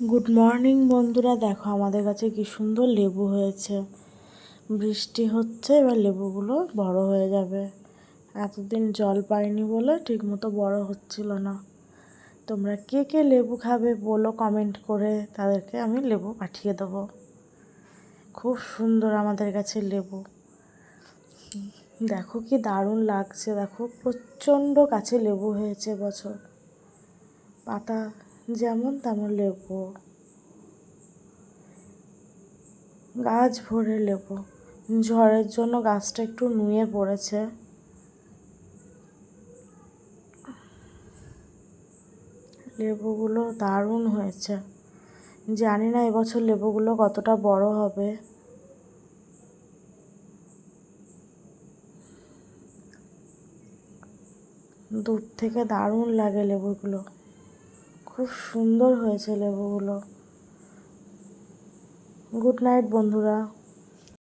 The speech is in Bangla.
গুড মর্নিং বন্ধুরা, দেখো আমাদের কাছে কি সুন্দর লেবু হয়েছে। বৃষ্টি হচ্ছে, এবার লেবুগুলো বড় হয়ে যাবে। এতদিন জল পাইনি বলে ঠিকমতো বড় হচ্ছিল না। তোমরা কে কে লেবু খাবে বলো কমেন্ট করে, তাদেরকে আমি লেবু পাঠিয়ে দেবো। খুব সুন্দর আমাদের কাছে লেবু। দেখো কি দারুণ লাগছে, দেখো প্রচণ্ড গাছে লেবু হয়েছে বছর। পাতা যেমন তেমন লেবু, গাছ ভরে লেবু। ঝড়ের জন্য গাছটা একটু নুয়ে পড়েছে। লেবুগুলো দারুণ হয়েছে। জানি না এবছর লেবুগুলো কতটা বড় হবে। দূর থেকে দারুণ লাগে লেবুগুলো, খুব সুন্দর হয়েছে লেবুগুলো। গুড নাইট বন্ধুরা।